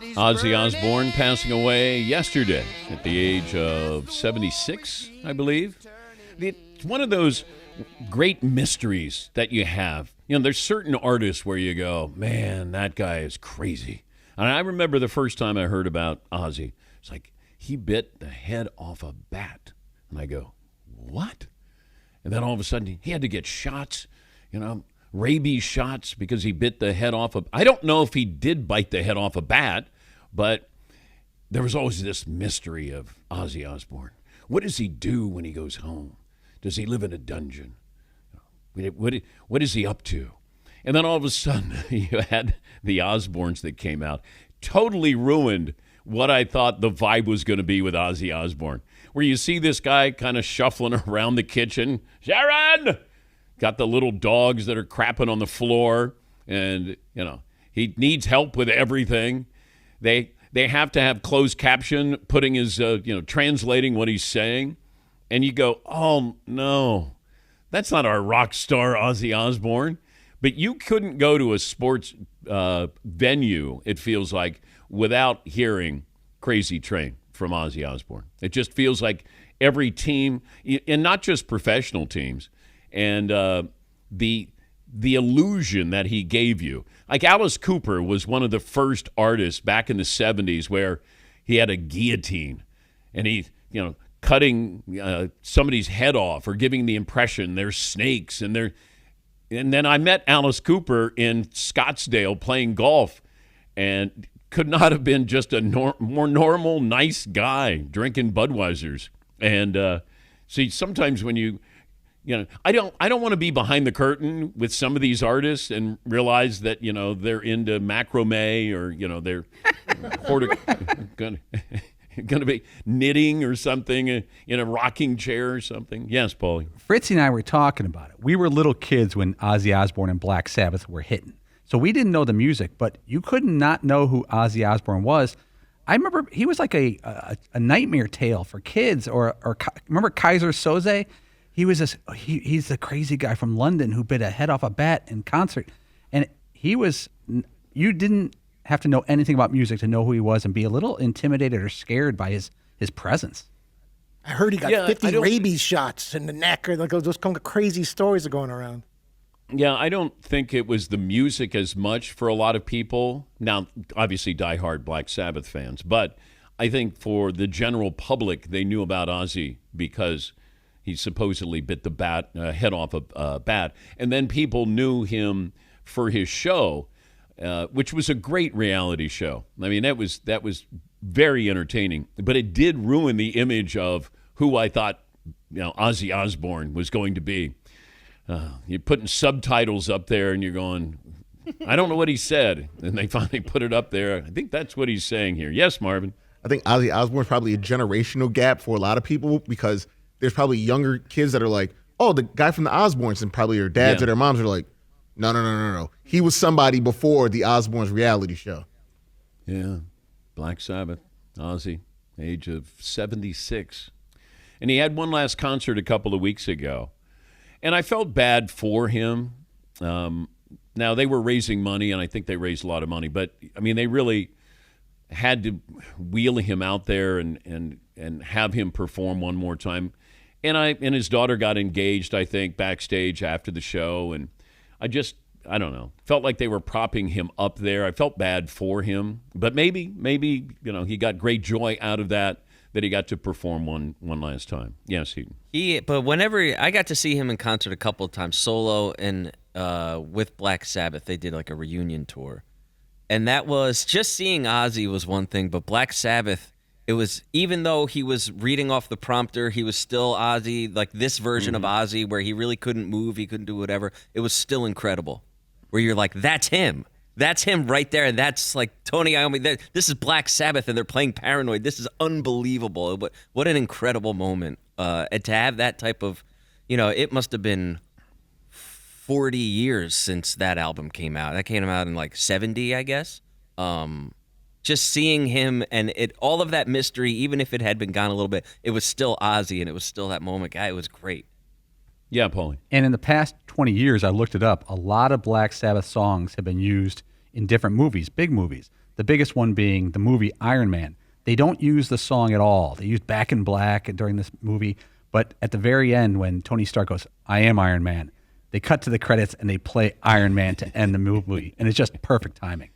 Ozzy Osbourne passing away yesterday at the age of 76, I believe. It's one of those great mysteries that you have. You know, there's certain artists where you go, man, that guy is crazy. And I remember the first time I heard about Ozzy, it's like, he bit the head off a bat. And I go, what? And then all of a sudden, he had to get shots, rabies shots because he bit the head off I don't know if he did bite the head off a bat, but there was always this mystery of Ozzy Osbourne. What does he do when he goes home? Does he live in a dungeon? What is he up to? And then all of a sudden, you had the Osbournes that came out. Totally ruined what I thought the vibe was going to be with Ozzy Osbourne. Where you see this guy kind of shuffling around the kitchen. Sharon! Got the little dogs that are crapping on the floor. And, he needs help with everything. They have to have closed caption, putting his, translating what he's saying. And you go, oh, no. That's not our rock star Ozzy Osbourne. But you couldn't go to a sports venue, it feels like, without hearing Crazy Train from Ozzy Osbourne. It just feels like every team, and not just professional teams, and the illusion that he gave you. Like Alice Cooper was one of the first artists back in the 70s where he had a guillotine, and he, cutting somebody's head off or giving the impression they're snakes. And then I met Alice Cooper in Scottsdale playing golf, and could not have been just a more normal, nice guy drinking Budweisers. And see, sometimes when I don't want to be behind the curtain with some of these artists and realize that they're into macrame or they're going to be knitting or something in a rocking chair or something. Yes, Paulie. Fritzy and I were talking about it. We were little kids when Ozzy Osbourne and Black Sabbath were hitting. So we didn't know the music, but you could not know who Ozzy Osbourne was. I remember he was like a nightmare tale for kids. Or remember Kaiser Soze? He was he's the crazy guy from London who bit a head off a bat in concert, and you didn't have to know anything about music to know who he was and be a little intimidated or scared by his presence. I heard he got 50 rabies shots in the neck, or like those kind of crazy stories are going around. Yeah, I don't think it was the music as much for a lot of people. Now, obviously, diehard Black Sabbath fans, but I think for the general public, they knew about Ozzy because he supposedly bit the head off a bat, and then people knew him for his show, which was a great reality show. I mean, that was very entertaining, but it did ruin the image of who I thought Ozzy Osbourne was going to be. You're putting subtitles up there, and you're going, I don't know what he said. And they finally put it up there. I think that's what he's saying here. Yes, Marvin. I think Ozzy Osbourne is probably a generational gap for a lot of people because there's probably younger kids that are like, oh, the guy from the Osbournes, and probably their dads or their moms are like, no. He was somebody before the Osbournes reality show. Yeah. Black Sabbath, Ozzy, age of 76. And he had one last concert a couple of weeks ago. And I felt bad for him. Now, they were raising money, and I think they raised a lot of money. But, I mean, they really had to wheel him out there and have him perform one more time. And his daughter got engaged, I think, backstage after the show. And I don't know, felt like they were propping him up there. I felt bad for him. But maybe he got great joy out of that he got to perform one last time. Yes, But whenever I got to see him in concert a couple of times, solo and with Black Sabbath, they did like a reunion tour. And that was, just seeing Ozzy was one thing, but Black Sabbath, it was, even though he was reading off the prompter, he was still Ozzy, like this version of Ozzy where he really couldn't move, he couldn't do whatever. It was still incredible. Where you're like, that's him. That's him right there. That's like Tony Iommi. This is Black Sabbath, and they're playing Paranoid. This is unbelievable. What an incredible moment. And to have that type of, it must have been 40 years since that album came out. That came out in like 70, I guess. Just seeing him and all of that mystery, even if it had been gone a little bit, it was still Ozzy, and it was still that moment. Guy, it was great. Yeah, Paulie. And in the past 20 years, I looked it up, a lot of Black Sabbath songs have been used in different movies, big movies. The biggest one being the movie Iron Man. They don't use the song at all. They use Back in Black during this movie, but at the very end when Tony Stark goes, "I am Iron Man," they cut to the credits and they play Iron Man to end the movie, and it's just perfect timing.